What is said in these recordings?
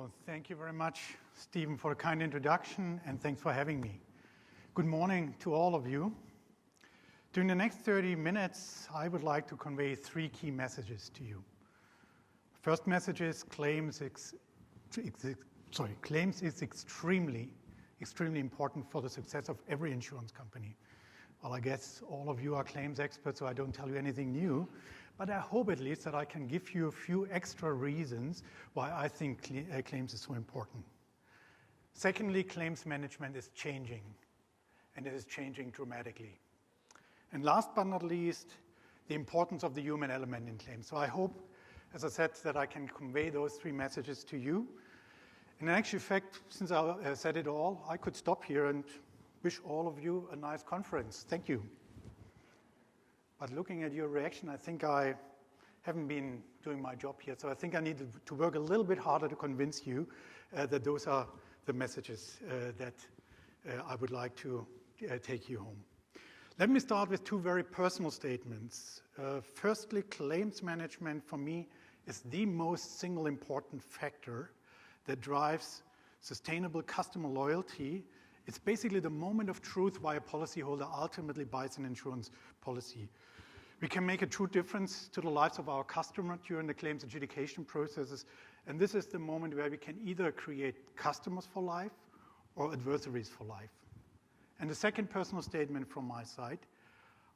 So thank you very much, Stephen, for a kind introduction, and thanks for having me. Good morning to all of you. During the next 30 minutes, I would like to convey three key messages to you. First message is claims is extremely important for the success of every insurance company. Well, I guess all of you are claims experts, so I don't tell you anything new, but I hope at least that I can give you a few extra reasons why I think claims is so important. Secondly, claims management is changing, and it is changing dramatically. And last but not least, the importance of the human element in claims. So I hope, as I said, that I can convey those three messages to you. And in actual fact, since I said it all, I could stop here and wish all of you a nice conference. Thank you. But looking at your reaction, I think I haven't been doing my job here. So I think I need to work a little bit harder to convince you that those are the messages that I would like to take you home. Let me start with two very personal statements. Firstly, claims management for me is the most single important factor that drives sustainable customer loyalty. It's basically the moment of truth why a policyholder ultimately buys an insurance policy. We can make a true difference to the lives of our customers during the claims adjudication processes, and this is the moment where we can either create customers for life or adversaries for life. And the second personal statement from my side,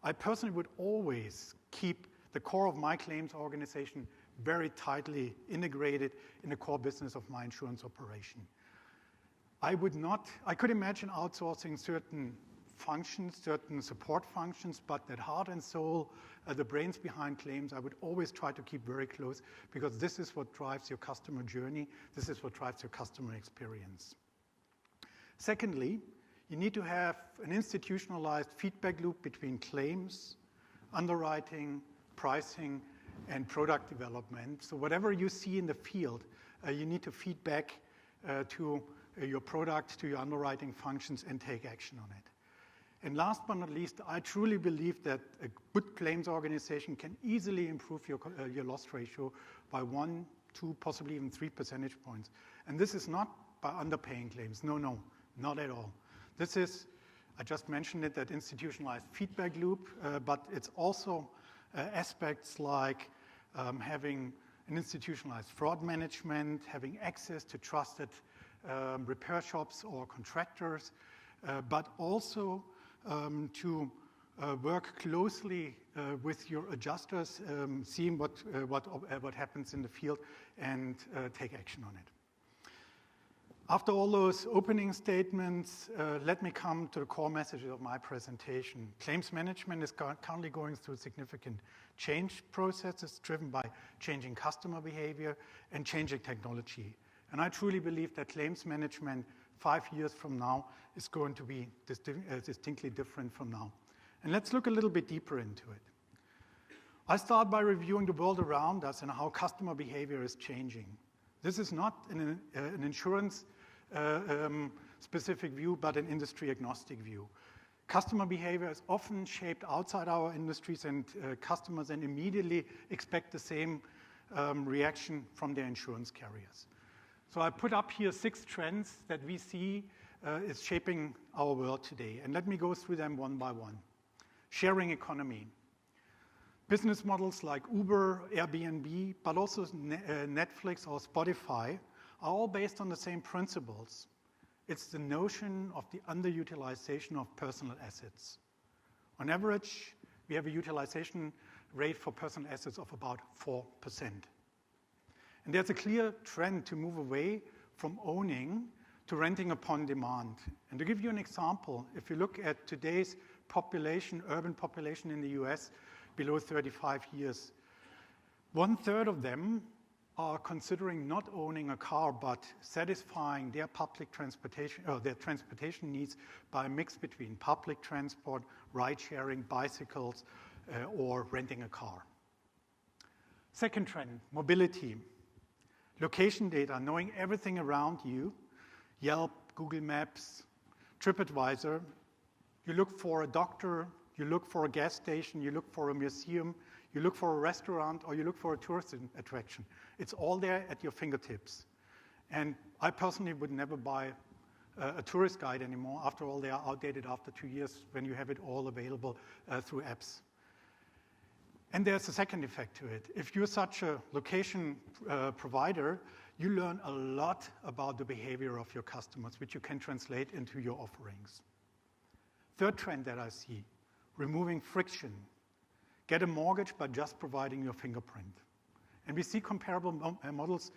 I personally would always keep the core of my claims organization very tightly integrated in the core business of my insurance operation. I could imagine outsourcing certain functions, certain support functions, but that heart and soul, the brains behind claims, I would always try to keep very close because this is what drives your customer journey. This is what drives your customer experience. Secondly, you need to have an institutionalized feedback loop between claims, underwriting, pricing, and product development. So whatever you see in the field, you need to feed back to your product, to your underwriting functions, and take action on it. And last but not least, I truly believe that a good claims organization can easily improve your loss ratio by 1, 2, possibly even 3 percentage points. And this is not by underpaying claims. No, not at all. This is, I just mentioned it, that institutionalized feedback loop, but it's also aspects like having an institutionalized fraud management, having access to trusted repair shops or contractors, but also to work closely with your adjusters, seeing what happens in the field and take action on it. After all those opening statements, let me come to the core messages of my presentation. Claims management is currently going through significant change processes driven by changing customer behavior and changing technology. And I truly believe that claims management 5 years from now is going to be distinctly different from now. And let's look a little bit deeper into it. I start by reviewing the world around us and how customer behavior is changing. This is not an insurance specific view, but an industry agnostic view. Customer behavior is often shaped outside our industries, and customers then immediately expect the same reaction from their insurance carriers. So I put up here 6 trends that we see is shaping our world today. And let me go through them one by one. Sharing economy. Business models like Uber, Airbnb, but also Netflix or Spotify are all based on the same principles. It's the notion of the underutilization of personal assets. On average, we have a utilization rate for personal assets of about 4%. And there's a clear trend to move away from owning to renting upon demand. And to give you an example, if you look at today's population, urban population in the US below 35 years, 1/3 of them are considering not owning a car, but satisfying their public transportation, or their transportation needs by a mix between public transport, ride-sharing, bicycles, or renting a car. Second trend, mobility. Location data, knowing everything around you, Yelp, Google Maps, TripAdvisor. You look for a doctor, you look for a gas station, you look for a museum, you look for a restaurant, or you look for a tourist attraction. It's all there at your fingertips. And I personally would never buy a tourist guide anymore. After all, they are outdated after 2 years when you have it all available through apps. And there's a second effect to it. If you're such a location provider, you learn a lot about the behavior of your customers, which you can translate into your offerings. Third trend that I see, removing friction. Get a mortgage by just providing your fingerprint. And we see comparable models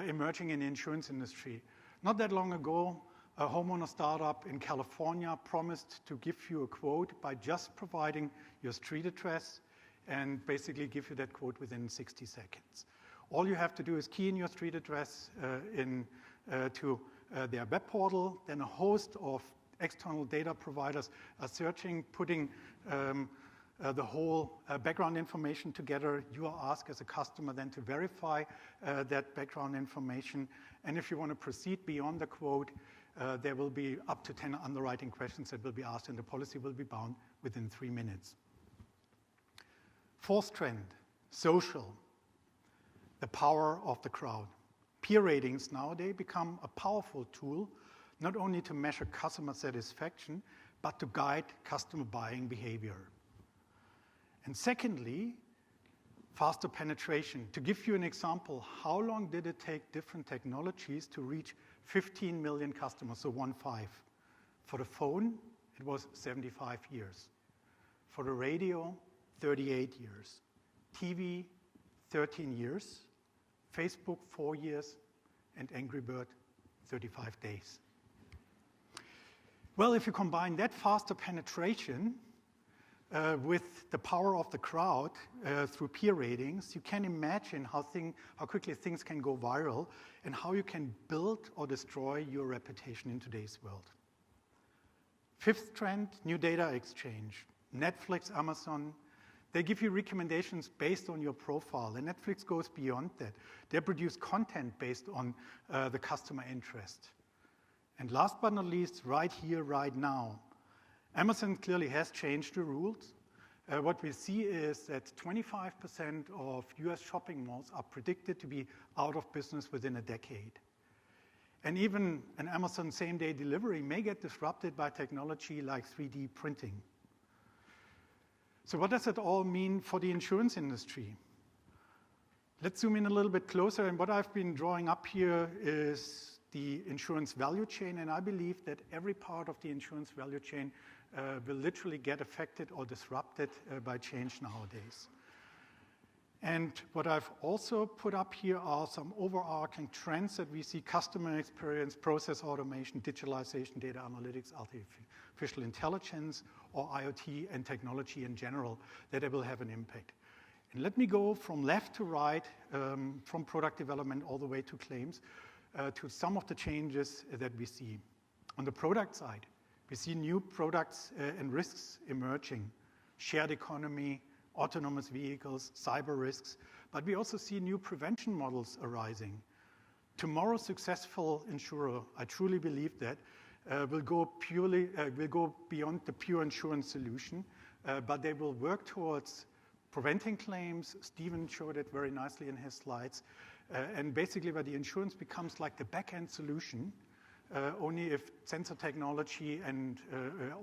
emerging in the insurance industry. Not that long ago, a homeowner startup in California promised to give you a quote by just providing your street address and basically give you that quote within 60 seconds. All you have to do is key in your street address to their web portal, then a host of external data providers are searching, putting the whole background information together. You are asked as a customer then to verify that background information. And if you want to proceed beyond the quote, there will be up to 10 underwriting questions that will be asked, and the policy will be bound within 3 minutes. Fourth trend, social, the power of the crowd. Peer ratings nowadays become a powerful tool, not only to measure customer satisfaction, but to guide customer buying behavior. And secondly, faster penetration. To give you an example, how long did it take different technologies to reach 15 million customers, so 1.5? For the phone, it was 75 years. For the radio, 38 years. TV, 13 years. Facebook, 4 years. And Angry Bird, 35 days. Well, if you combine that faster penetration with the power of the crowd through peer ratings, you can imagine how quickly things can go viral and how you can build or destroy your reputation in today's world. Fifth trend, new data exchange. Netflix, Amazon, they give you recommendations based on your profile, and Netflix goes beyond that. They produce content based on the customer interest. And last but not least, right here, right now, Amazon clearly has changed the rules. What we see is that 25% of US shopping malls are predicted to be out of business within a decade. And even an Amazon same-day delivery may get disrupted by technology like 3D printing. So what does it all mean for the insurance industry? Let's zoom in a little bit closer, and what I've been drawing up here is the insurance value chain, and I believe that every part of the insurance value chain will literally get affected or disrupted by change nowadays. And what I've also put up here are some overarching trends that we see: customer experience, process automation, digitalization, data analytics, artificial intelligence, or IoT and technology in general, that will have an impact. And let me go from left to right, from product development all the way to claims, to some of the changes that we see. On the product side, we see new products and risks emerging: shared economy, autonomous vehicles, cyber risks, but we also see new prevention models arising. Tomorrow's successful insurer, I truly believe that, will go beyond the pure insurance solution, but they will work towards preventing claims. Stephen showed it very nicely in his slides, and basically where the insurance becomes like the back-end solution. Only if sensor technology and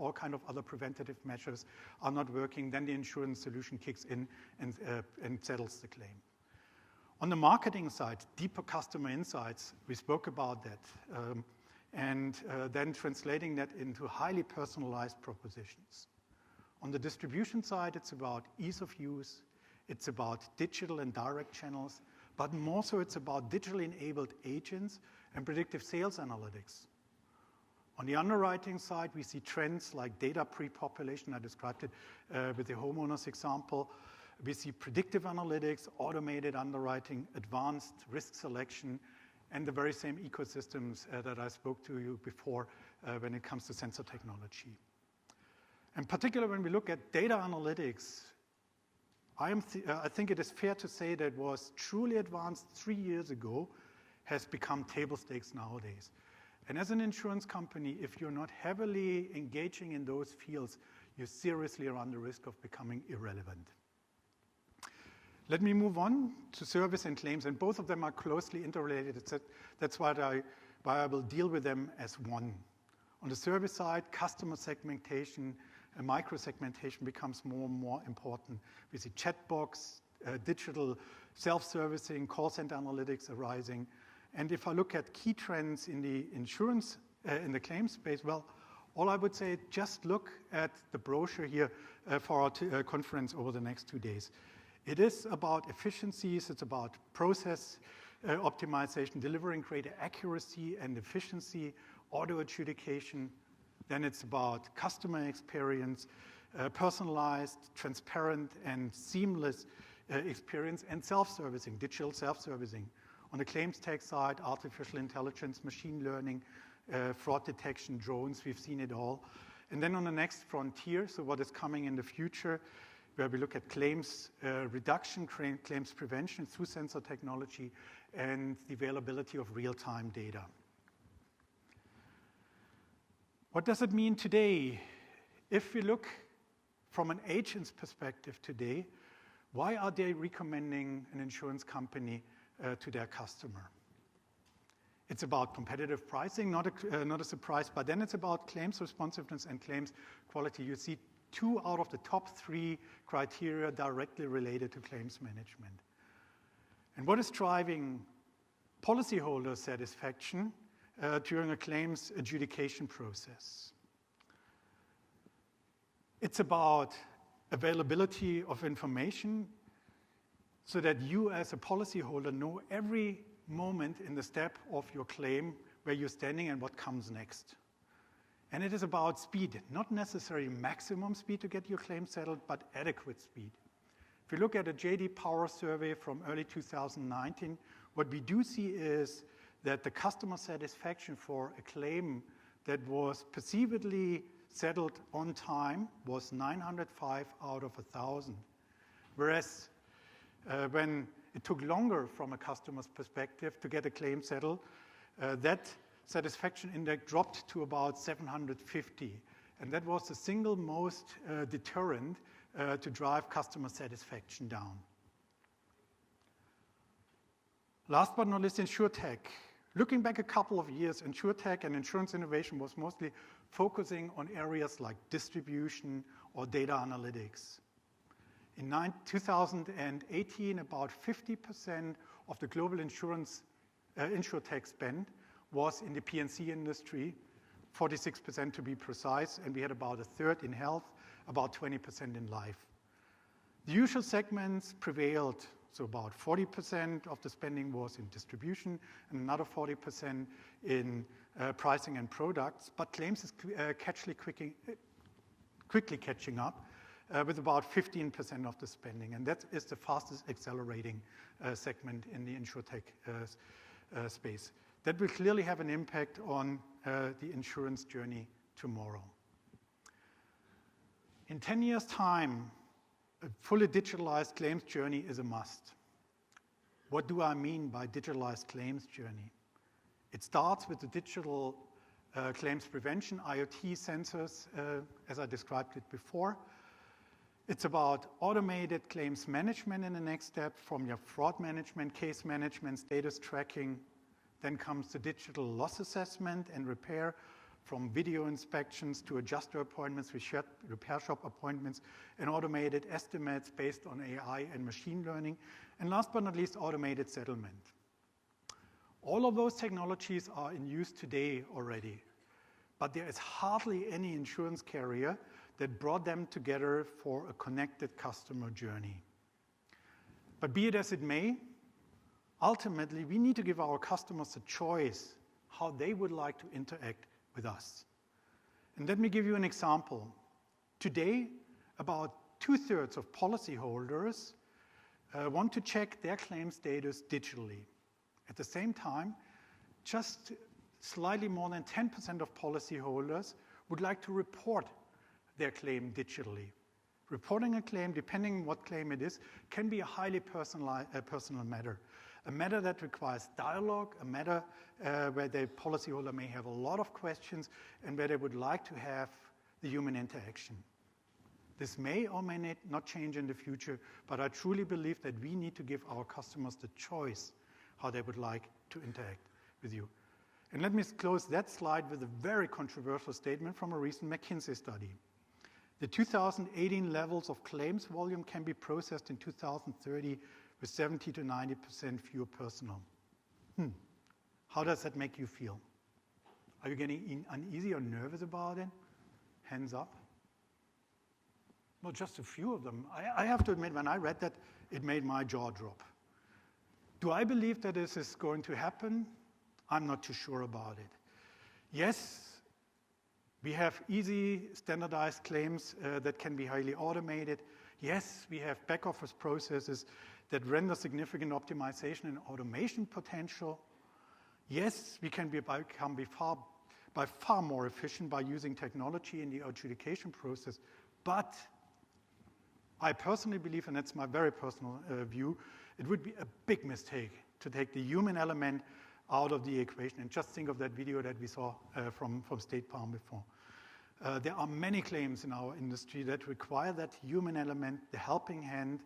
all kind of other preventative measures are not working, then the insurance solution kicks in and settles the claim. On the marketing side, deeper customer insights, we spoke about that, and then translating that into highly personalized propositions. On the distribution side, it's about ease of use, it's about digital and direct channels, but more so it's about digitally enabled agents and predictive sales analytics. On the underwriting side, we see trends like data pre-population. I described it with the homeowners example. We see predictive analytics, automated underwriting, advanced risk selection, and the very same ecosystems that I spoke to you before when it comes to sensor technology. In particular, when we look at data analytics, I think it is fair to say that was truly advanced 3 years ago has become table stakes nowadays. And as an insurance company, if you're not heavily engaging in those fields, you seriously run the risk of becoming irrelevant. Let me move on to service and claims, and both of them are closely interrelated. That's why I will deal with them as one. On the service side, customer segmentation and micro-segmentation becomes more and more important. We see chatbots, digital self-servicing, call center analytics arising. And if I look at key trends in the insurance, in the claims space, well, all I would say, just look at the brochure here for our conference over the next 2 days. It is about efficiencies, it's about process optimization, delivering greater accuracy and efficiency, auto adjudication. Then it's about customer experience, personalized, transparent, and seamless experience, and self-servicing, digital self-servicing. On the claims tech side, artificial intelligence, machine learning, fraud detection, drones, we've seen it all. And then on the next frontier, so what is coming in the future, where we look at claims reduction, claims prevention through sensor technology, and the availability of real-time data. What does it mean today? If we look from an agent's perspective today, why are they recommending an insurance company to their customer? It's about competitive pricing, not a surprise, but then it's about claims responsiveness and claims quality. You see 2 out of the top 3 criteria directly related to claims management. And what is driving policyholder satisfaction during a claims adjudication process? It's about availability of information so that you as a policyholder know every moment in the step of your claim where you're standing and what comes next. And it is about speed, not necessarily maximum speed to get your claim settled, but adequate speed. If you look at a J.D. Power survey from early 2019, what we do see is that the customer satisfaction for a claim that was perceivably settled on time was 905 out of 1,000. Whereas when it took longer from a customer's perspective to get a claim settled, that satisfaction index dropped to about 750. And that was the single most deterrent to drive customer satisfaction down. Last but not least, InsurTech. Looking back a couple of years, InsurTech and insurance innovation was mostly focusing on areas like distribution or data analytics. In 2018, about 50% of the global InsurTech spend was in the P&C industry, 46% to be precise, and we had about a third in health, about 20% in life. The usual segments prevailed, so about 40% of the spending was in distribution and another 40% in pricing and products, but claims is quickly catching up with about 15% of the spending, and that is the fastest accelerating segment in the InsurTech space. That will clearly have an impact on the insurance journey tomorrow. In 10 years' time, a fully digitalized claims journey is a must. What do I mean by digitalized claims journey? It starts with the digital claims prevention, IoT sensors, as I described it before. It's about automated claims management in the next step, from your fraud management, case management, status tracking. Then comes the digital loss assessment and repair, from video inspections to adjuster appointments, repair shop appointments, and automated estimates based on AI and machine learning. And last but not least, automated settlement. All of those technologies are in use today already, but there is hardly any insurance carrier that brought them together for a connected customer journey. But be it as it may, ultimately, we need to give our customers a choice how they would like to interact with us. And let me give you an example. Today, about 2/3 of policyholders want to check their claim status digitally. At the same time, just slightly more than 10% of policyholders would like to report their claim digitally. Reporting a claim, depending on what claim it is, can be a highly personal matter. A matter that requires dialogue, a matter where the policyholder may have a lot of questions and where they would like to have the human interaction. This may or may not change in the future, but I truly believe that we need to give our customers the choice how they would like to interact with you. And let me close that slide with a very controversial statement from a recent McKinsey study. The 2018 levels of claims volume can be processed in 2030 with 70 to 90% fewer personnel. How does that make you feel? Are you getting uneasy or nervous about it? Hands up. Well, just a few of them. I have to admit, when I read that, it made my jaw drop. Do I believe that this is going to happen? I'm not too sure about it. Yes, we have easy standardized claims that can be highly automated. Yes, we have back office processes that render significant optimization and automation potential. Yes, we can become by far more efficient by using technology in the adjudication process. But I personally believe, and that's my very personal view, it would be a big mistake to take the human element out of the equation. And just think of that video that we saw from State Farm before. There are many claims in our industry that require that human element, the helping hand,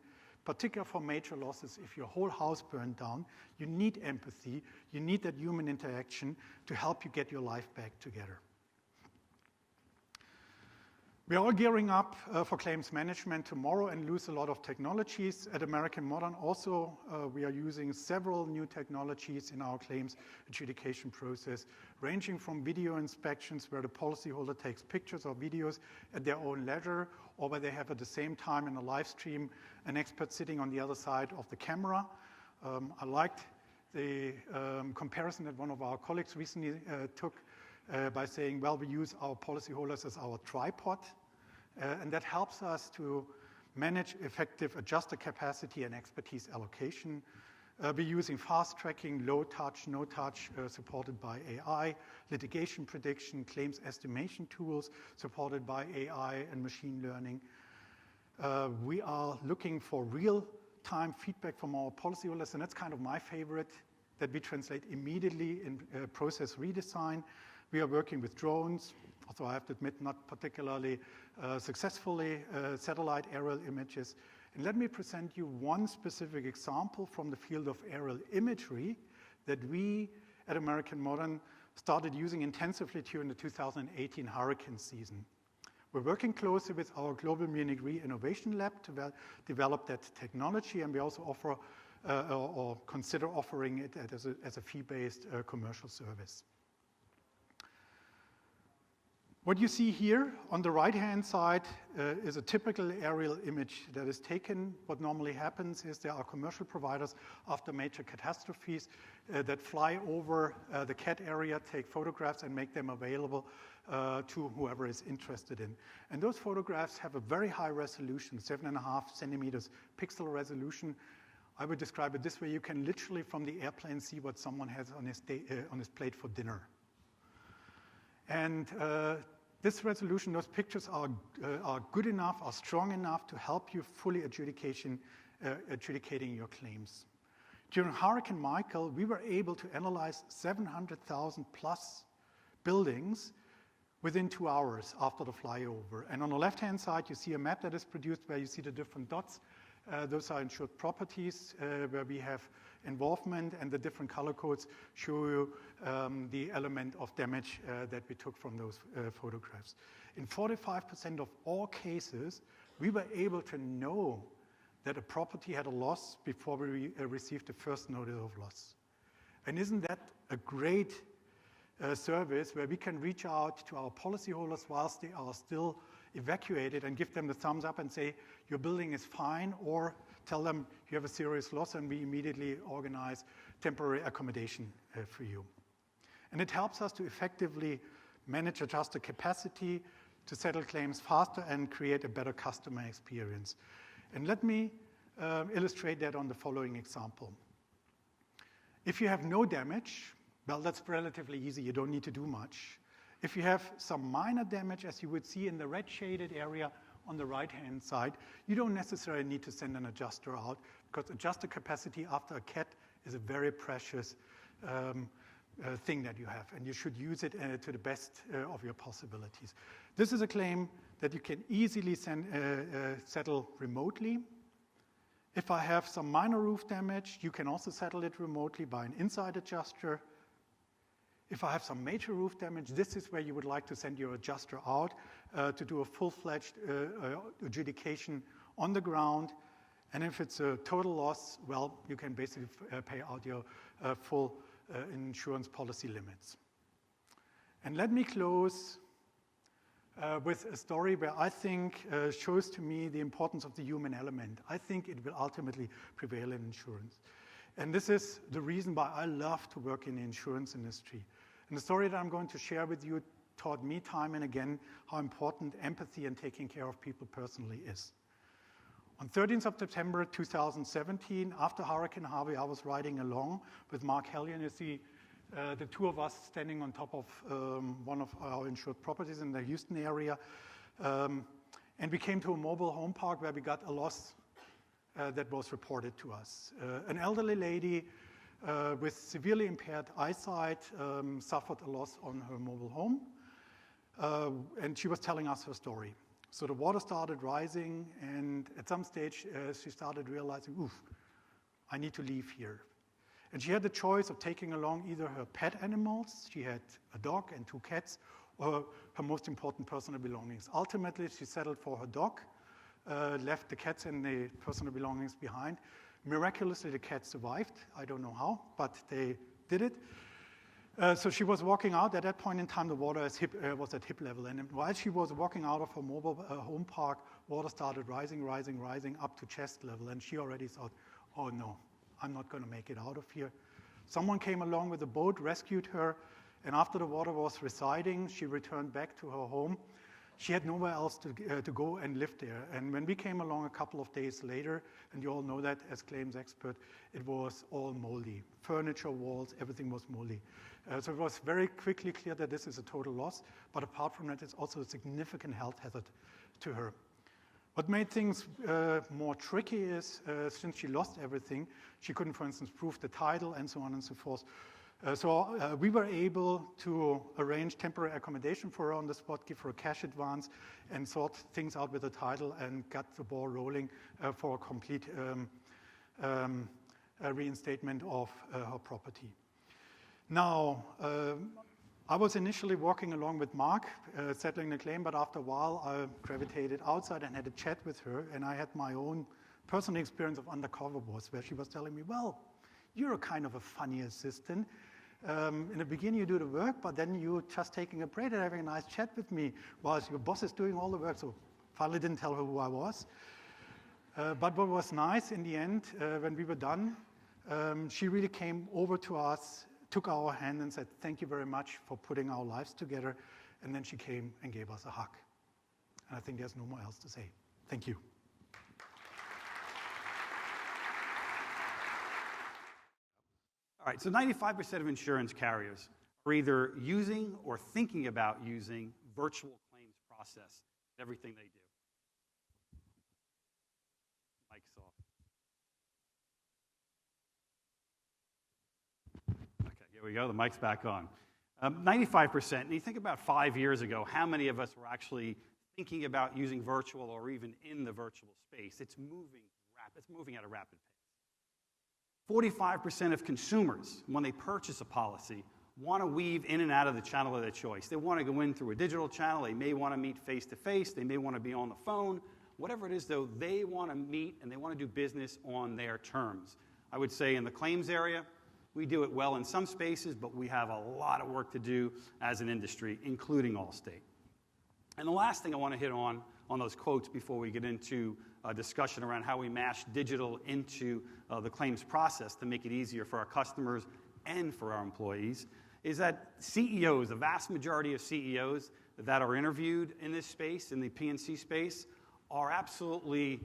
particularly for major losses. If your whole house burned down, you need empathy, you need that human interaction to help you get your life back together. We are all gearing up for claims management tomorrow and lose a lot of technologies. At American Modern also, we are using several new technologies in our claims adjudication process, ranging from video inspections where the policyholder takes pictures or videos at their own leisure, or where they have at the same time in a live stream an expert sitting on the other side of the camera. I liked the comparison that one of our colleagues recently took by saying, well, we use our policyholders as our tripod, and that helps us to manage effective adjuster capacity and expertise allocation. We're using fast tracking, low touch, no touch, supported by AI, litigation prediction, claims estimation tools supported by AI and machine learning. We are looking for real-time feedback from our policyholders, and that's kind of my favorite, that we translate immediately in process redesign. We are working with drones, although I have to admit not particularly successfully, satellite aerial images. And let me present you one specific example from the field of aerial imagery that we at American Modern started using intensively during the 2018 hurricane season. We're working closely with our Global Munich Re Innovation Lab to develop that technology, and we also offer or consider offering it as a fee-based commercial service. What you see here on the right-hand side is a typical aerial image that is taken. What normally happens is there are commercial providers after major catastrophes that fly over the CAT area, take photographs, and make them available to whoever is interested in. And those photographs have a very high resolution, 7.5 centimeters pixel resolution. I would describe it this way: you can literally from the airplane see what someone has on his plate for dinner. And this resolution, those pictures are good enough, are strong enough to help you fully adjudicating your claims. During Hurricane Michael, we were able to analyze 700,000 plus buildings within 2 hours after the flyover. And on the left-hand side, you see a map that is produced where you see the different dots. Those are insured properties where we have involvement, and the different color codes show you the element of damage that we took from those photographs. In 45% of all cases, we were able to know that a property had a loss before we received the first notice of loss. And isn't that a great service where we can reach out to our policyholders whilst they are still evacuated and give them the thumbs up and say, your building is fine, or tell them you have a serious loss and we immediately organize temporary accommodation for you. And it helps us to effectively manage adjuster capacity, to settle claims faster and create a better customer experience. And let me illustrate that on the following example. If you have no damage, well, that's relatively easy. You don't need to do much. If you have some minor damage, as you would see in the red shaded area on the right-hand side, you don't necessarily need to send an adjuster out, because adjuster capacity after a CAT is a very precious thing that you have, and you should use it to the best of your possibilities. This is a claim that you can easily settle remotely. If I have some minor roof damage, you can also settle it remotely by an inside adjuster. If I have some major roof damage, this is where you would like to send your adjuster out to do a full-fledged adjudication on the ground. And if it's a total loss, well, you can basically pay out your full insurance policy limits. And let me close with a story where I think shows to me the importance of the human element. I think it will ultimately prevail in insurance. And this is the reason why I love to work in the insurance industry. And the story that I'm going to share with you taught me time and again how important empathy and taking care of people personally is. On 13th of September 2017, after Hurricane Harvey, I was riding along with Mark Hellion. You see the two of us standing on top of one of our insured properties in the Houston area. And we came to a mobile home park where we got a loss that was reported to us. An elderly lady with severely impaired eyesight suffered a loss on her mobile home, and she was telling us her story. So the water started rising, and at some stage she started realizing, oof, I need to leave here. And she had the choice of taking along either her pet animals, she had a dog and 2 cats, or her most important personal belongings. Ultimately, she settled for her dog, left the cats and the personal belongings behind. Miraculously, the cats survived. I don't know how, but they did it. So she was walking out. At that point in time, the water was at hip level. And while she was walking out of her mobile home park, water started rising up to chest level. And she already thought, oh no, I'm not going to make it out of here. Someone came along with a boat, rescued her. And after the water was receding, she returned back to her home. She had nowhere else to go and live there. And when we came along a couple of days later, and you all know that as claims expert, it was all moldy. Furniture, walls, everything was moldy. So it was very quickly clear that this is a total loss, but apart from that, it's also a significant health hazard to her. What made things more tricky is, since she lost everything, she couldn't, for instance, prove the title and so on and so forth. So we were able to arrange temporary accommodation for her on the spot, give her a cash advance, and sort things out with the title and got the ball rolling for a complete reinstatement of her property. Now, I was initially walking along with Mark, settling the claim, but after a while I gravitated outside and had a chat with her, and I had my own personal experience of undercover boss, where she was telling me, well, you're a kind of a funny assistant. In the beginning, you do the work, but then you're just taking a break and having a nice chat with me whilst your boss is doing all the work. So finally didn't tell her who I was. But what was nice in the end, when we were done, she really came over to us, took our hand and said, thank you very much for putting our lives together. And then she came and gave us a hug. And I think there's no more else to say. Thank you. All right, so 95% of insurance carriers are either using or thinking about using virtual claims process in everything they do. Mic's off. Okay, here we go. The mic's back on. 95%, and you think about 5 years ago, how many of us were actually thinking about using virtual or even in the virtual space? It's moving at a rapid pace. 45% of consumers, when they purchase a policy, want to weave in and out of the channel of their choice. They want to go in through a digital channel. They may want to meet face-to-face. They may want to be on the phone. Whatever it is, though, they want to meet and they want to do business on their terms. I would say in the claims area, we do it well in some spaces, but we have a lot of work to do as an industry, including Allstate. And the last thing I want to hit on those quotes before we get into a discussion around how we mash digital into the claims process to make it easier for our customers and for our employees, is that CEOs, the vast majority of CEOs that are interviewed in this space, in the P&C space, are absolutely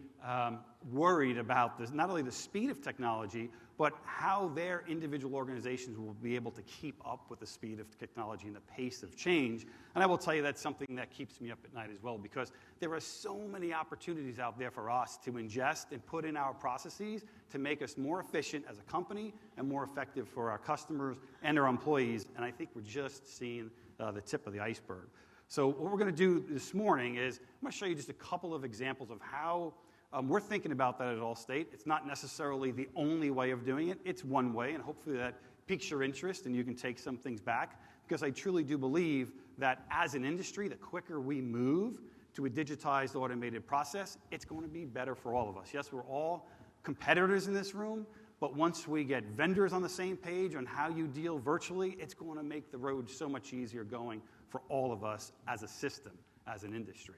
worried about this, not only the speed of technology, but how their individual organizations will be able to keep up with the speed of technology and the pace of change. And I will tell you that's something that keeps me up at night as well, because there are so many opportunities out there for us to ingest and put in our processes to make us more efficient as a company and more effective for our customers and our employees. And I think we're just seeing the tip of the iceberg. So what we're going to do this morning is I'm going to show you just a couple of examples of how we're thinking about that at Allstate. It's not necessarily the only way of doing it. It's one way, and hopefully that piques your interest and you can take some things back, because I truly do believe that as an industry, the quicker we move to a digitized, automated process, it's going to be better for all of us. Yes, we're all competitors in this room, but once we get vendors on the same page on how you deal virtually, it's going to make the road so much easier going for all of us as a system, as an industry.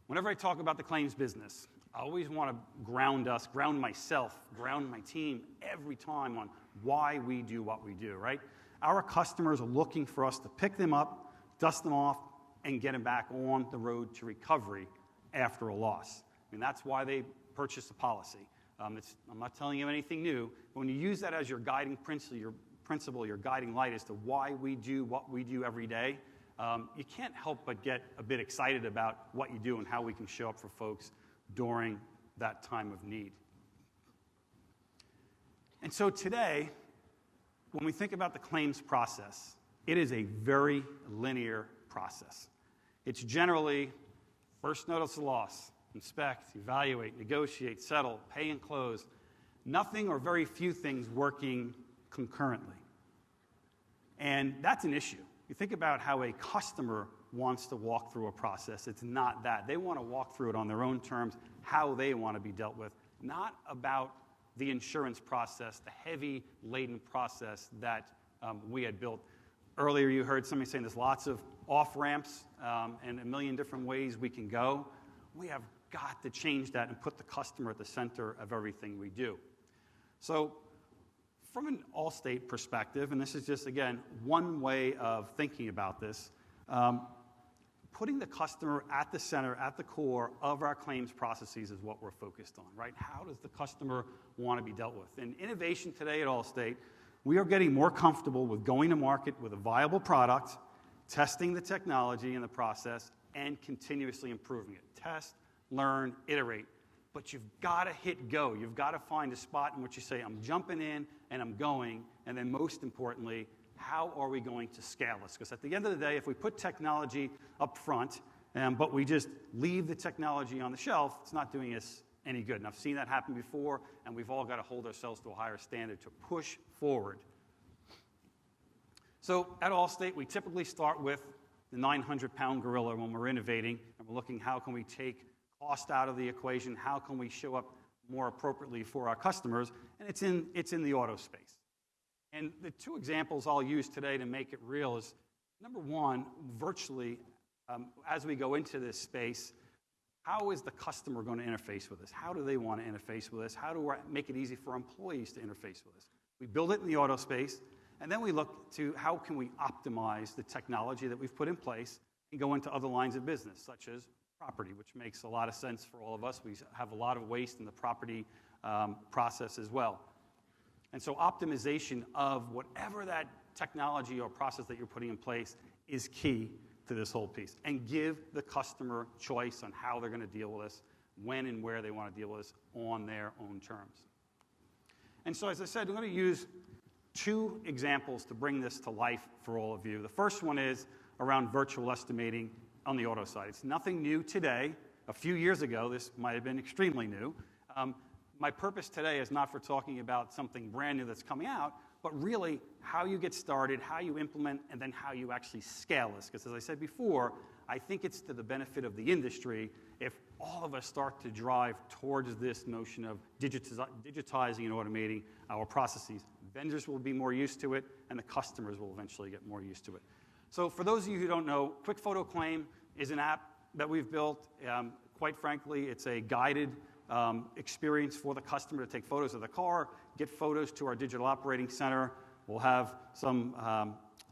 Whenever I talk about the claims business, I always want to ground us, ground myself, ground my team every time on why we do what we do, right? Our customers are looking for us to pick them up, dust them off, and get them back on the road to recovery after a loss. I mean, that's why they purchase a policy. I'm not telling you anything new. When you use that as your guiding principle, your guiding light as to why we do what we do every day, you can't help but get a bit excited about what you do and how we can show up for folks during that time of need. And so today, when we think about the claims process, it is a very linear process. It's generally first notice of loss, inspect, evaluate, negotiate, settle, pay and close. Nothing or very few things working concurrently. And that's an issue. You think about how a customer wants to walk through a process. It's not that. They want to walk through it on their own terms, how they want to be dealt with, not about the insurance process, the heavy laden process that we had built. Earlier you heard somebody saying there's lots of off-ramps and a million different ways we can go. We have got to change that and put the customer at the center of everything we do. So from an Allstate perspective, and this is just, again, one way of thinking about this, putting the customer at the center, at the core of our claims processes is what we're focused on, right? How does the customer want to be dealt with? In innovation today at Allstate, we are getting more comfortable with going to market with a viable product, testing the technology in the process, and continuously improving it. Test, learn, iterate. But you've got to hit go. You've got to find a spot in which you say, I'm jumping in and I'm going. And then most importantly, how are we going to scale this? Because at the end of the day, if we put technology up front, but we just leave the technology on the shelf, it's not doing us any good. And I've seen that happen before, and we've all got to hold ourselves to a higher standard to push forward. So at Allstate, we typically start with the 900-pound gorilla when we're innovating, and we're looking how can we take cost out of the equation, how can we show up more appropriately for our customers, and it's in the auto space. And the two examples I'll use today to make it real is, number one, virtually, as we go into this space, how is the customer going to interface with us? How do they want to interface with us? How do we make it easy for employees to interface with us? We build it in the auto space, and then we look to how can we optimize the technology that we've put in place and go into other lines of business, such as property, which makes a lot of sense for all of us. We have a lot of waste in the property process as well. And so optimization of whatever that technology or process that you're putting in place is key to this whole piece. And give the customer choice on how they're going to deal with us, when and where they want to deal with us on their own terms. And so, as I said, I'm going to use two examples to bring this to life for all of you. The first one is around virtual estimating on the auto side. It's nothing new today. A few years ago, this might have been extremely new. My purpose today is not for talking about something brand new that's coming out, but really how you get started, how you implement, and then how you actually scale this. Because as I said before, I think it's to the benefit of the industry if all of us start to drive towards this notion of digitizing and automating our processes. Vendors will be more used to it, and the customers will eventually get more used to it. So for those of you who don't know, Quick Photo Claim is an app that we've built. Quite frankly, it's a guided experience for the customer to take photos of the car, get photos to our digital operating center. We'll have some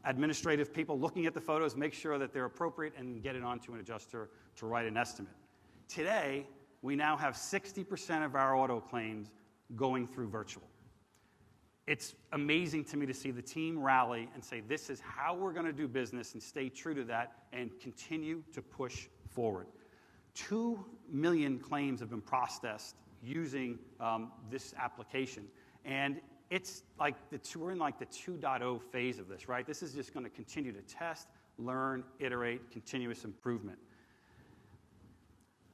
administrative people looking at the photos, make sure that they're appropriate, and get it onto an adjuster to write an estimate. Today, we now have 60% of our auto claims going through virtual. It's amazing to me to see the team rally and say, this is how we're going to do business, and stay true to that and continue to push forward. 2 million claims have been processed using this application. And it's like we're in like the 2.0 phase of this, right? This is just going to continue to test, learn, iterate, continuous improvement.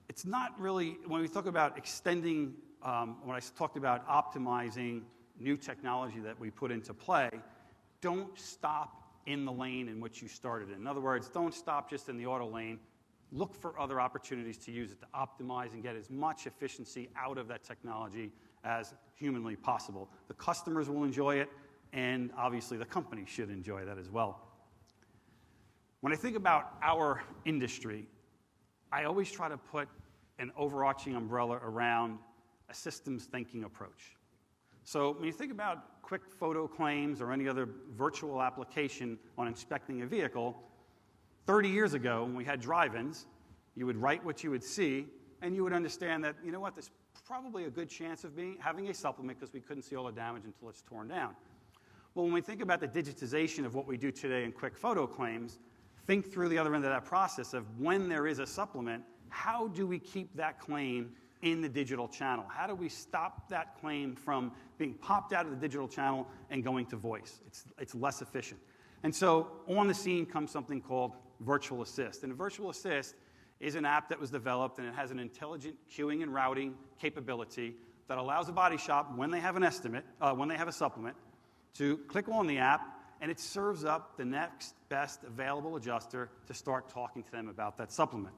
It's not really, when we talk about extending, when I talked about optimizing new technology that we put into play, don't stop in the lane in which you started in. In other words, don't stop just in the auto lane. Look for other opportunities to use it to optimize and get as much efficiency out of that technology as humanly possible. The customers will enjoy it, and obviously the company should enjoy that as well. When I think about our industry, I always try to put an overarching umbrella around a systems thinking approach. So when you think about quick photo claims or any other virtual application on inspecting a vehicle, 30 years ago when we had drive-ins, you would write what you would see, and you would understand that, you know what, there's probably a good chance of having a supplement because we couldn't see all the damage until it's torn down. Well, when we think about the digitization of what we do today in quick photo claims, think through the other end of that process of when there is a supplement, how do we keep that claim in the digital channel? How do we stop that claim from being popped out of the digital channel and going to voice? It's less efficient. And so on the scene comes something called Virtual Assist. And a Virtual Assist is an app that was developed, and it has an intelligent queuing and routing capability that allows a body shop, when they have when they have a supplement, to click on the app, and it serves up the next best available adjuster to start talking to them about that supplement.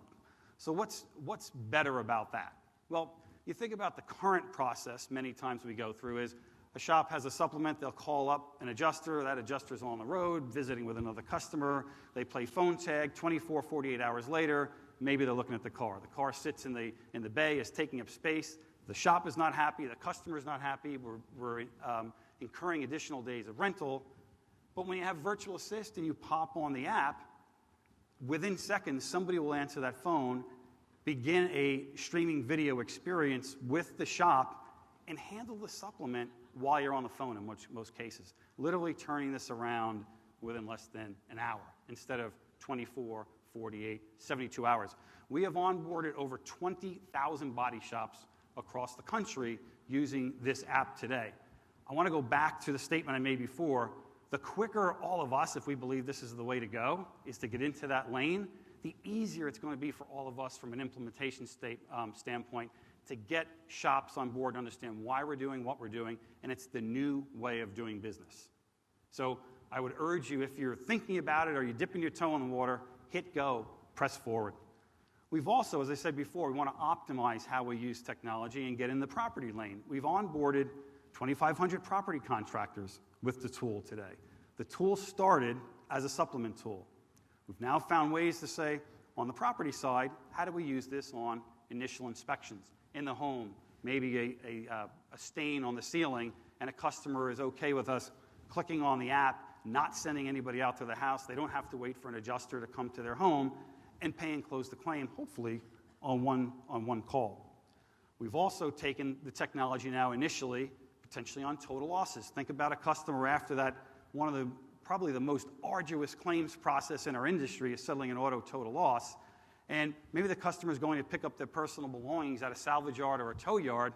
So what's better about that? Well, you think about the current process many times we go through is a shop has a supplement, they'll call up an adjuster, that adjuster's on the road, visiting with another customer, they play phone tag, 24, 48 hours later, maybe they're looking at the car. The car sits in the bay, is taking up space, the shop is not happy, the customer's not happy, we're incurring additional days of rental. But when you have Virtual Assist and you pop on the app, within seconds, somebody will answer that phone, begin a streaming video experience with the shop, and handle the supplement while you're on the phone in most cases. Literally turning this around within less than an hour instead of 24, 48, 72 hours. We have onboarded over 20,000 body shops across the country using this app today. I want to go back to the statement I made before. The quicker all of us, if we believe this is the way to go, is to get into that lane, the easier it's going to be for all of us from an implementation standpoint to get shops on board and understand why we're doing what we're doing, and it's the new way of doing business. So I would urge you, if you're thinking about it or you're dipping your toe in the water, hit go, press forward. We've also, as I said before, we want to optimize how we use technology and get in the property lane. We've onboarded 2,500 property contractors with the tool today. The tool started as a supplement tool. We've now found ways to say, on the property side, how do we use this on initial inspections in the home? Maybe a stain on the ceiling, and a customer is okay with us clicking on the app, not sending anybody out to the house. They don't have to wait for an adjuster to come to their home, and pay and close the claim, hopefully, on one call. We've also taken the technology now initially, potentially on total losses. Think about a customer after that, probably the most arduous claims process in our industry is settling an auto total loss. And maybe the customer is going to pick up their personal belongings at a salvage yard or a tow yard,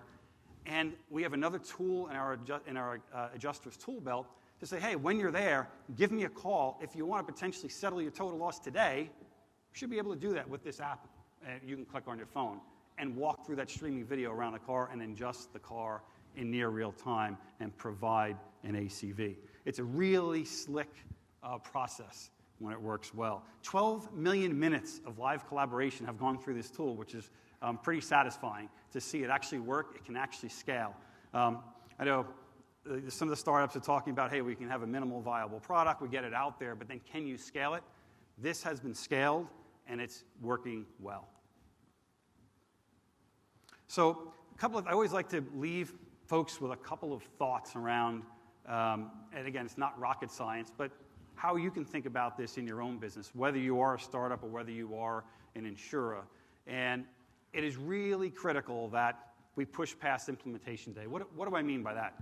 and we have another tool in our adjuster's tool belt to say, hey, when you're there, give me a call. If you want to potentially settle your total loss today, you should be able to do that with this app. You can click on your phone and walk through that streaming video around the car and adjust the car in near real time and provide an ACV. It's a really slick process when it works well. 12 million minutes of live collaboration have gone through this tool, which is pretty satisfying to see it actually work. It can actually scale. I know some of the startups are talking about, hey, we can have a minimal viable product, we get it out there, but then can you scale it? This has been scaled, and it's working well. So I always like to leave folks with a couple of thoughts around, and again, it's not rocket science, but how you can think about this in your own business, whether you are a startup or whether you are an insurer. And it is really critical that we push past implementation day. What do I mean by that?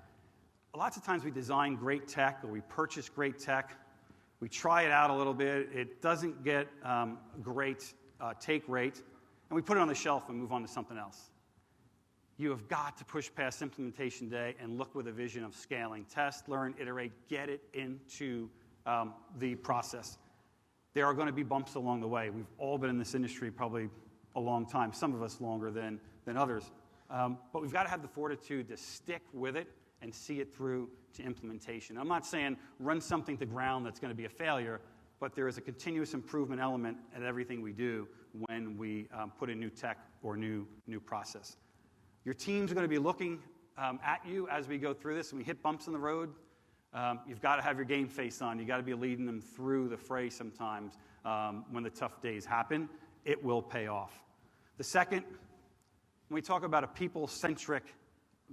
Lots of times we design great tech, or we purchase great tech. We try it out a little bit. It doesn't get great take rate, and we put it on the shelf and move on to something else. You have got to push past implementation day and look with a vision of scaling. Test, learn, iterate, get it into the process. There are going to be bumps along the way. We've all been in this industry probably a long time, some of us longer than others. But we've got to have the fortitude to stick with it and see it through to implementation. I'm not saying run something to ground that's going to be a failure, but there is a continuous improvement element at everything we do when we put in new tech or new process. Your team's going to be looking at you as we go through this, and we hit bumps in the road. You've got to have your game face on. You've got to be leading them through the fray sometimes when the tough days happen. It will pay off. The second, when we talk about a people-centric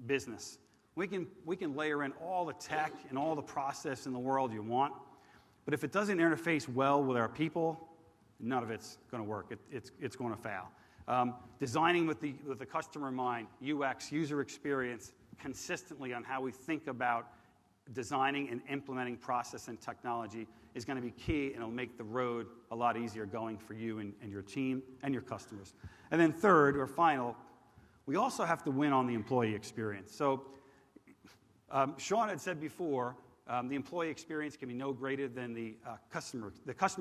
business, we can layer in all the tech and all the process in the world you want, but if it doesn't interface well with our people, none of it's going to work. It's going to fail. Designing with the customer in mind, UX, user experience, consistently on how we think about designing and implementing process and technology is going to be key, and it'll make the road a lot easier going for you and your team and your customers. And then third, or final, we also have to win on the employee experience. So Sean had said before, the employee experience can be no greater than the customer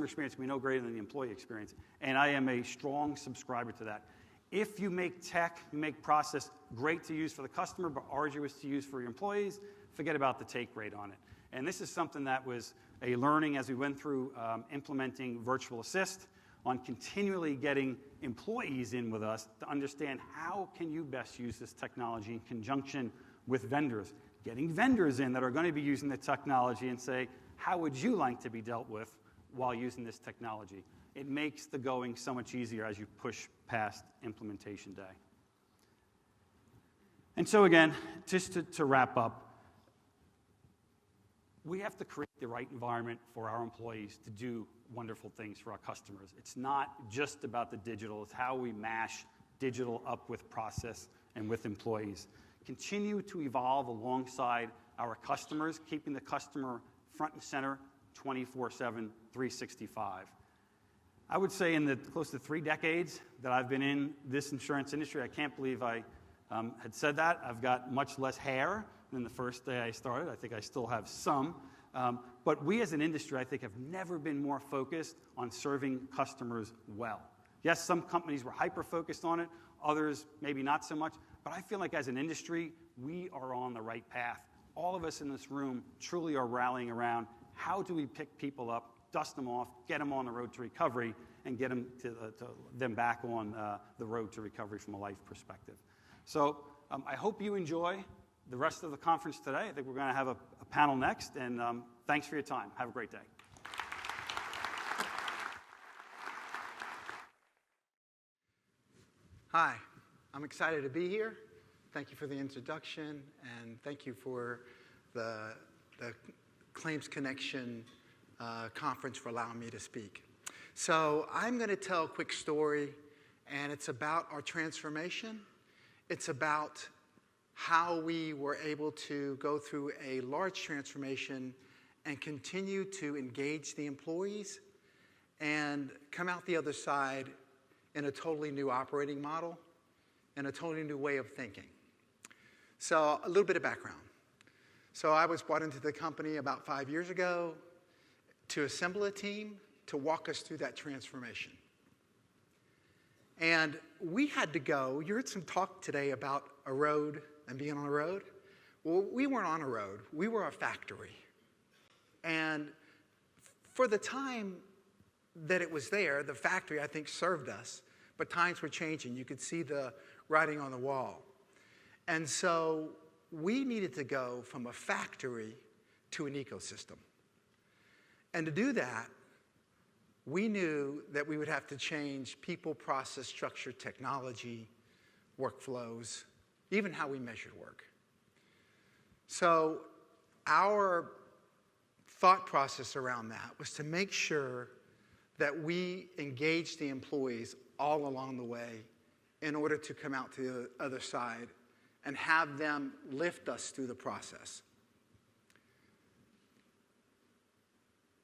experience can be no greater than the employee experience. And I am a strong subscriber to that. If you make tech, you make process great to use for the customer, but arduous to use for your employees, forget about the take rate on it. And this is something that was a learning as we went through implementing Virtual Assist, on continually getting employees in with us to understand how can you best use this technology in conjunction with vendors. Getting vendors in that are going to be using the technology and say, how would you like to be dealt with while using this technology? It makes the going so much easier as you push past implementation day. And so again, just to wrap up, we have to create the right environment for our employees to do wonderful things for our customers. It's not just about the digital, it's how we mash digital up with process and with employees. Continue to evolve alongside our customers, keeping the customer front and center 24/7, 365. I would say in the close to 3 decades that I've been in this insurance industry, I can't believe I had said that. I've got much less hair than the first day I started. I think I still have some. But we as an industry, I think, have never been more focused on serving customers well. Yes, some companies were hyper-focused on it, others maybe not so much. But I feel like as an industry, we are on the right path. All of us in this room truly are rallying around how do we pick people up, dust them off, get them on the road to recovery, and get them back on the road to recovery from a life perspective. So I hope you enjoy the rest of the conference today. I think we're going to have a panel next, and thanks for your time. Have a great day. Hi, I'm excited to be here. Thank you for the introduction, and thank you for the Claims Connection conference for allowing me to speak. So I'm going to tell a quick story, and it's about our transformation. It's about how we were able to go through a large transformation and continue to engage the employees and come out the other side in a totally new operating model and a totally new way of thinking. So a little bit of background. So I was brought into the company about 5 years ago to assemble a team to walk us through that transformation. And we had to go, you heard some talk today about a road and being on a road. Well, we weren't on a road, we were a factory. And for the time that it was there, the factory, I think, served us, but times were changing. You could see the writing on the wall. And so we needed to go from a factory to an ecosystem. And to do that, we knew that we would have to change people, process, structure, technology, workflows, even how we measured work. So our thought process around that was to make sure that we engaged the employees all along the way in order to come out to the other side and have them lift us through the process.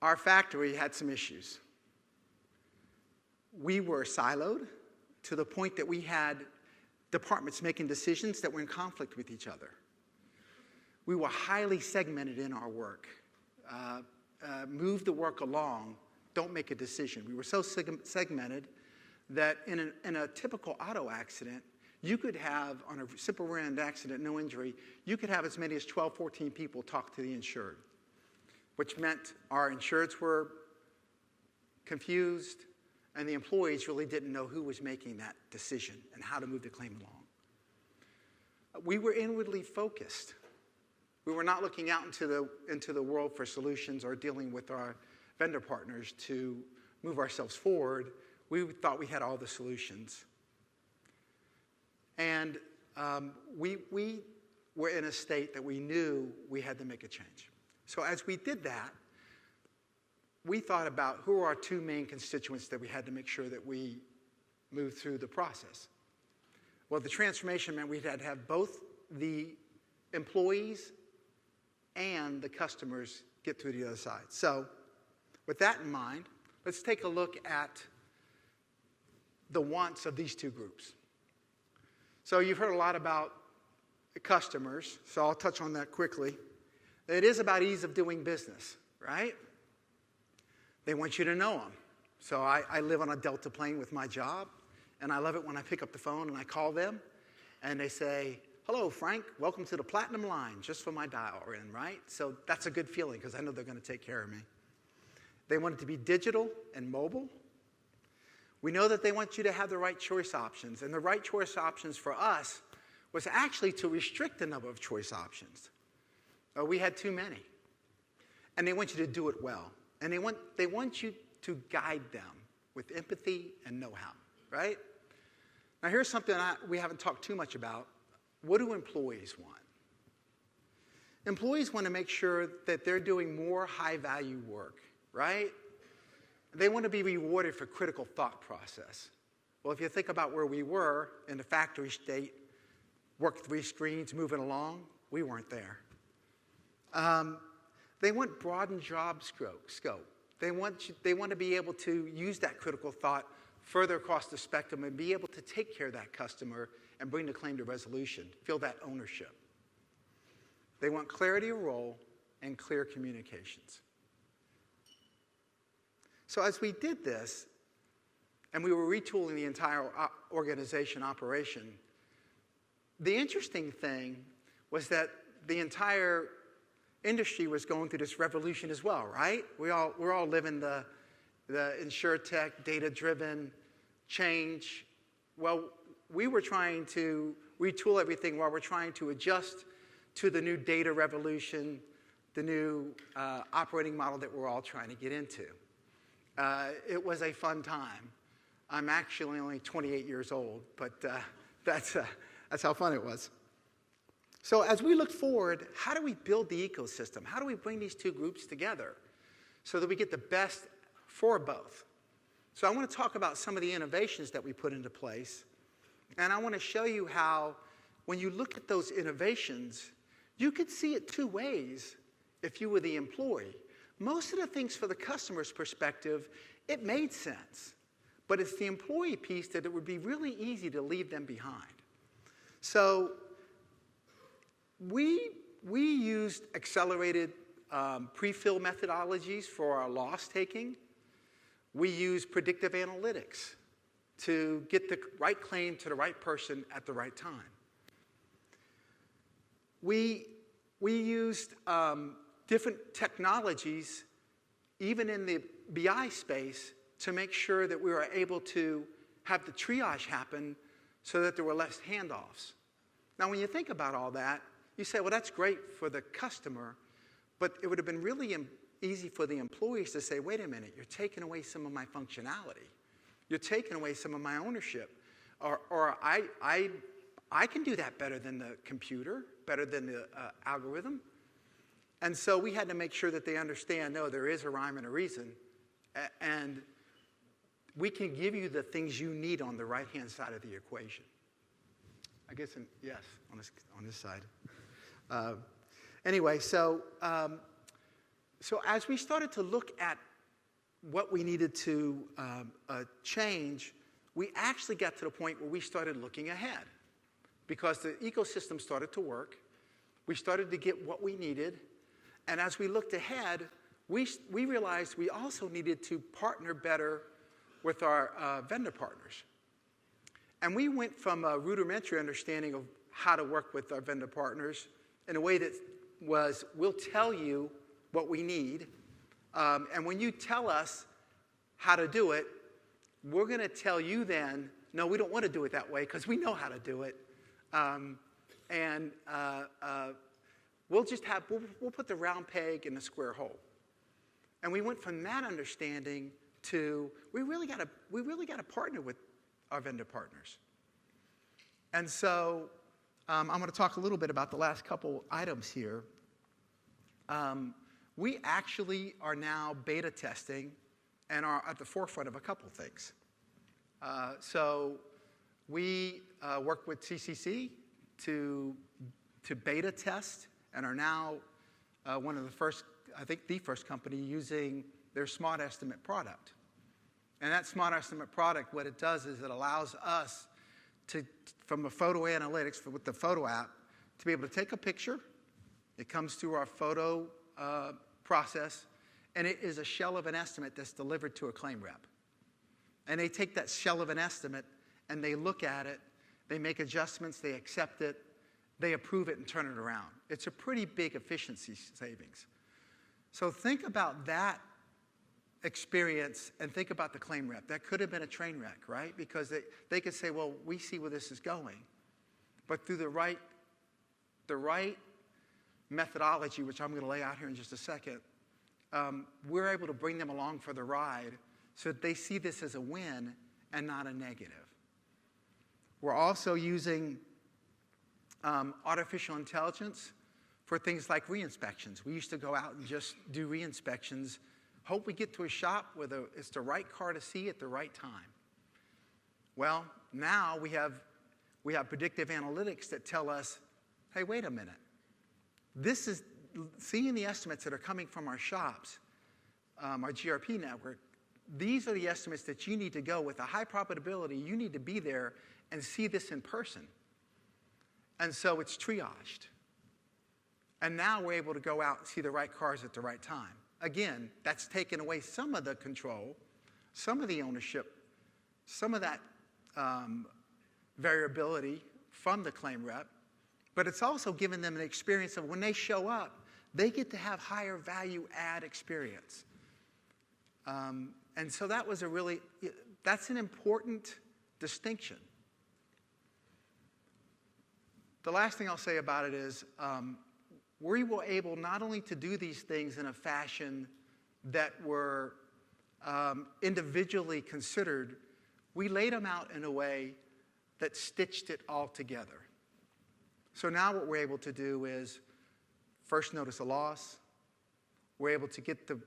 Our factory had some issues. We were siloed to the point that we had departments making decisions that were in conflict with each other. We were highly segmented in our work. Move the work along, don't make a decision. We were so segmented that in a typical auto accident, you could have, on a simple rear-end accident, no injury, you could have as many as 12, 14 people talk to the insured, which meant our insureds were confused, and the employees really didn't know who was making that decision and how to move the claim along. We were inwardly focused. We were not looking out into the world for solutions or dealing with our vendor partners to move ourselves forward. We thought we had all the solutions. And we were in a state that we knew we had to make a change. So as we did that, we thought about who are our two main constituents that we had to make sure that we moved through the process. Well, the transformation meant we had to have both the employees and the customers get through the other side. So with that in mind, let's take a look at the wants of these two groups. So you've heard a lot about the customers, so I'll touch on that quickly. It is about ease of doing business, right? They want you to know them. So I live on a Delta plane with my job, and I love it when I pick up the phone and I call them, and they say, "Hello, Frank, welcome to the Platinum line," just for my dial in, right? So that's a good feeling because I know they're going to take care of me. They want it to be digital and mobile. We know that they want you to have the right choice options, and the right choice options for us was actually to restrict the number of choice options. We had too many. And they want you to do it well. And they want you to guide them with empathy and know-how, right? Now here's something we haven't talked too much about. What do employees want? Employees want to make sure that they're doing more high-value work, right? They want to be rewarded for critical thought process. Well, if you think about where we were in the factory state, work 3 screens, moving along, we weren't there. They want broadened job scope. They want to be able to use that critical thought further across the spectrum and be able to take care of that customer and bring the claim to resolution, feel that ownership. They want clarity of role and clear communications. So as we did this, and we were retooling the entire organization operation, the interesting thing was that the entire industry was going through this revolution as well, right? We're all living the insurtech, data-driven change. Well, we were trying to retool everything while we're trying to adjust to the new data revolution, the new operating model that we're all trying to get into. It was a fun time. I'm actually only 28 years old, but that's how fun it was. So as we look forward, how do we build the ecosystem? How do we bring these two groups together so that we get the best for both? So I want to talk about some of the innovations that we put into place. And I want to show you how, when you look at those innovations, you could see it two ways if you were the employee. Most of the things for the customer's perspective, it made sense. But it's the employee piece that it would be really easy to leave them behind. So we used accelerated pre-fill methodologies for our loss taking. We used predictive analytics to get the right claim to the right person at the right time. We used different technologies, even in the BI space, to make sure that we were able to have the triage happen so that there were less handoffs. Now, when you think about all that, you say, well, that's great for the customer, but it would have been really easy for the employees to say, wait a minute, you're taking away some of my functionality. You're taking away some of my ownership. Or I can do that better than the computer, better than the algorithm. And so we had to make sure that they understand, no, there is a rhyme and a reason. And we can give you the things you need on the right-hand side of the equation. I guess, yes, on this side. Anyway, so as we started to look at what we needed to change, we actually got to the point where we started looking ahead because the ecosystem started to work. We started to get what we needed. And as we looked ahead, we realized we also needed to partner better with our vendor partners. And we went from a rudimentary understanding of how to work with our vendor partners in a way that was, we'll tell you what we need. And when you tell us how to do it, we're going to tell you then, no, we don't want to do it that way because we know how to do it. We'll put the round peg in the square hole. And we went from that understanding to we really got to partner with our vendor partners. And so I'm going to talk a little bit about the last couple items here. We actually are now beta testing and are at the forefront of a couple things. So we work with CCC to beta test and are now one of the first, I think the first company using their Smart Estimate product. And that Smart Estimate product, what it does is it allows us to, from a photo analytics with the photo app, to be able to take a picture. It comes through our photo process, and it is a shell of an estimate that's delivered to a claim rep. And they take that shell of an estimate, and they look at it, they make adjustments, they accept it, they approve it, and turn it around. It's a pretty big efficiency savings. So think about that experience and think about the claim rep. That could have been a train wreck, right? Because they could say, well, we see where this is going. But through the right methodology, which I'm going to lay out here in just a second, we're able to bring them along for the ride so that they see this as a win and not a negative. We're also using artificial intelligence for things like re-inspections. We used to go out and just do re-inspections, hope we get to a shop where it's the right car to see at the right time. Well, now we have predictive analytics that tell us, hey, wait a minute. This is seeing the estimates that are coming from our shops, our GRP network. These are the estimates that you need to go with a high probability. You need to be there and see this in person. And so it's triaged. And now we're able to go out and see the right cars at the right time. Again, that's taken away some of the control, some of the ownership, some of that variability from the claim rep, but it's also given them an experience of when they show up, they get to have higher value add experience. And so that was that's an important distinction. The last thing I'll say about it is we were able not only to do these things in a fashion that were individually considered, we laid them out in a way that stitched it all together. So now what we're able to do is first notice a loss. We're able to get the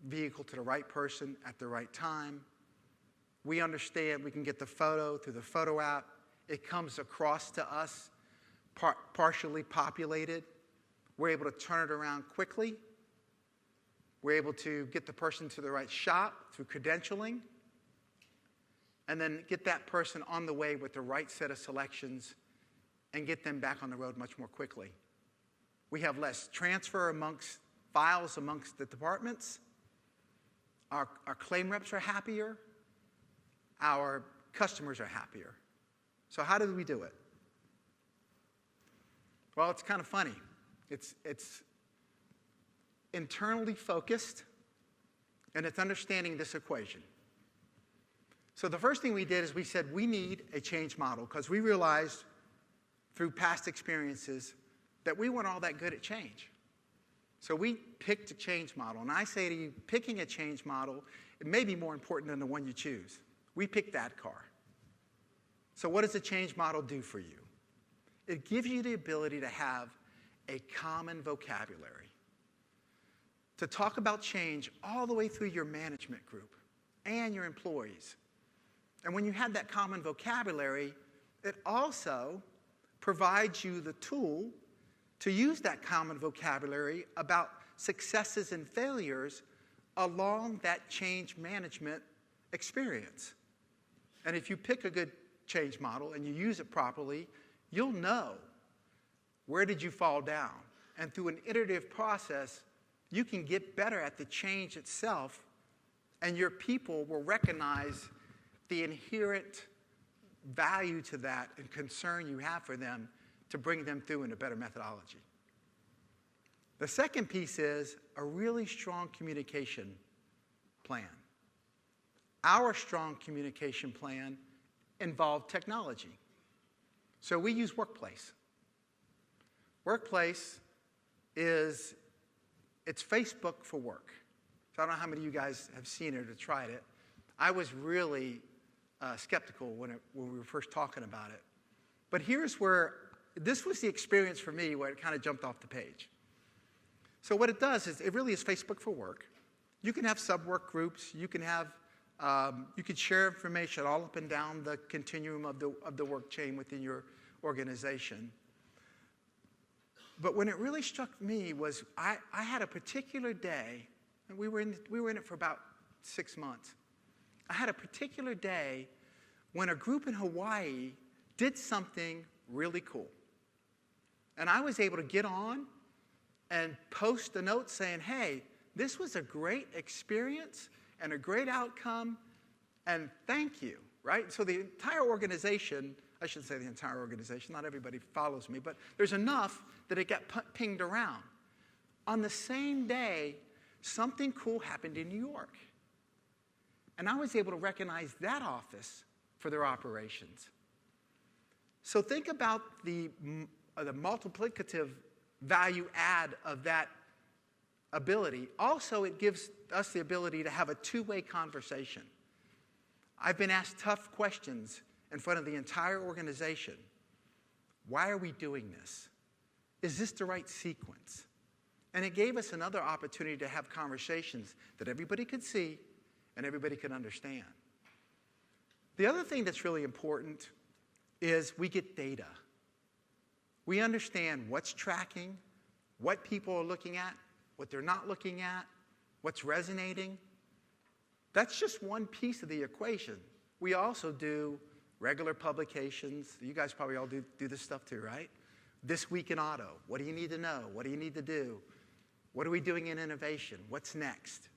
vehicle to the right person at the right time. We understand we can get the photo through the photo app. It comes across to us partially populated. We're able to turn it around quickly. We're able to get the person to the right shop through credentialing, and then get that person on the way with the right set of selections and get them back on the road much more quickly. We have less transfer amongst files amongst the departments. Our claim reps are happier. Our customers are happier. So how did we do it? Well, it's kind of funny. It's internally focused, and it's understanding this equation. So the first thing we did is we said we need a change model because we realized through past experiences that we weren't all that good at change. So we picked a change model. And I say to you, picking a change model, it may be more important than the one you choose. We picked that car. So what does a change model do for you? It gives you the ability to have a common vocabulary, to talk about change all the way through your management group and your employees. And when you have that common vocabulary, it also provides you the tool to use that common vocabulary about successes and failures along that change management experience. And if you pick a good change model and you use it properly, you'll know where did you fall down. And through an iterative process, you can get better at the change itself, and your people will recognize the inherent value to that and concern you have for them to bring them through in a better methodology. The second piece is a really strong communication plan. Our strong communication plan involved technology. So we use Workplace. Workplace it's Facebook for work. So I don't know how many of you guys have seen it or tried it. I was really skeptical when we were first talking about it. But here's where, this was the experience for me where it kind of jumped off the page. So what it does is, it really is Facebook for work. You can have sub-work groups. You can have, you can share information all up and down the continuum of the work chain within your organization. But when it really struck me was, I had a particular day, and we were in it for about 6 months. I had a particular day when a group in Hawaii did something really cool. And I was able to get on and post a note saying, hey, this was a great experience and a great outcome, and thank you, right? So the entire organization, I shouldn't say the entire organization, not everybody follows me, but there's enough that it got pinged around. On the same day, something cool happened in New York. And I was able to recognize that office for their operations. So think about the multiplicative value add of that ability. Also, it gives us the ability to have a two-way conversation. I've been asked tough questions in front of the entire organization. Why are we doing this? Is this the right sequence? And it gave us another opportunity to have conversations that everybody could see and everybody could understand. The other thing that's really important is we get data. We understand what's tracking, what people are looking at, what they're not looking at, what's resonating. That's just one piece of the equation. We also do regular publications. You guys probably all do this stuff too, right? This Week in Auto. What do you need to know? What do you need to do? What are we doing in innovation? What's next?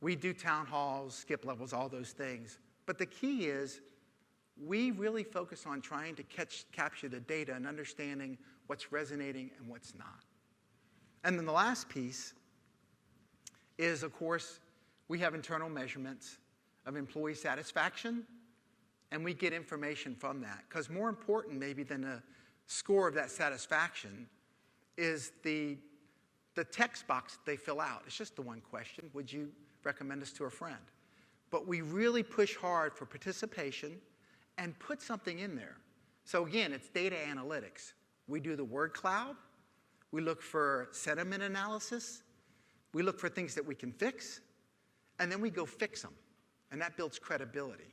We do town halls, skip levels, all those things. But the key is we really focus on trying to capture the data and understanding what's resonating and what's not. And then the last piece is, of course, we have internal measurements of employee satisfaction, and we get information from that. Because more important maybe than a score of that satisfaction is the text box that they fill out. It's just the one question: would you recommend us to a friend? But we really push hard for participation and put something in there. So again, it's data analytics. We do the word cloud. We look for sentiment analysis. We look for things that we can fix. And then we go fix them. And that builds credibility.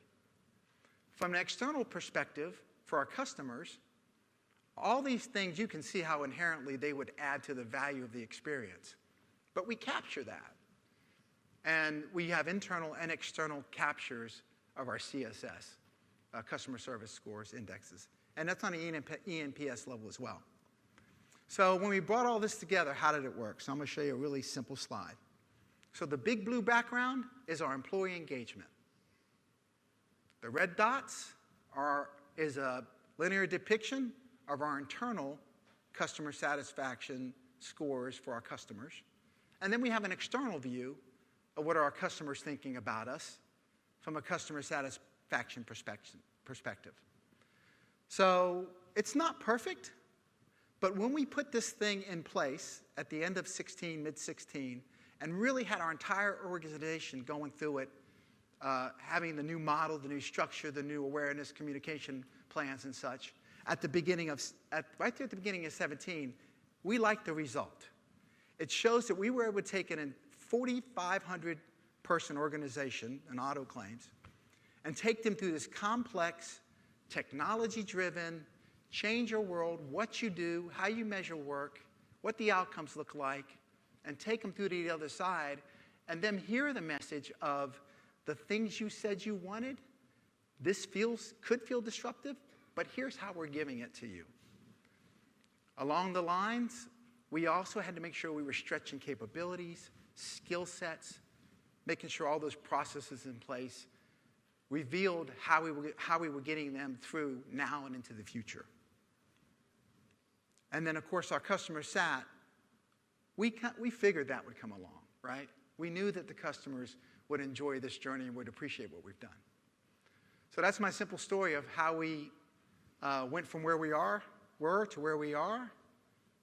From an external perspective, for our customers, all these things, you can see how inherently they would add to the value of the experience. But we capture that. And we have internal and external captures of our CSS, customer service scores, indexes. And that's on an ENPS level as well. So when we brought all this together, how did it work? So I'm going to show you a really simple slide. So the big blue background is our employee engagement. The red dots is a linear depiction of our internal customer satisfaction scores for our customers. And then we have an external view of what are our customers thinking about us from a customer satisfaction perspective. So it's not perfect, but when we put this thing in place at the end of 16, mid-16, and really had our entire organization going through it, having the new model, the new structure, the new awareness, communication plans and such, at the beginning of, right there at the beginning of 17, we liked the result. It shows that we were able to take a 4,500 person organization, an auto claims, and take them through this complex technology-driven, change your world, what you do, how you measure work, what the outcomes look like, and take them through to the other side, and then hear the message of the things you said you wanted. This could feel disruptive, but here's how we're giving it to you. Along the lines, we also had to make sure we were stretching capabilities, skill sets, making sure all those processes in place revealed how we were getting them through now and into the future. And then, of course, our customer sat, we figured that would come along, right? We knew that the customers would enjoy this journey and would appreciate what we've done. So that's my simple story of how we went from where we were to where we are.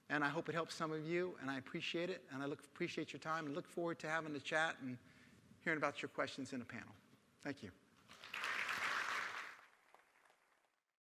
And I hope it helps some of you, and I appreciate it. And I appreciate your time and look forward to having the chat and hearing about your questions in the panel. Thank you.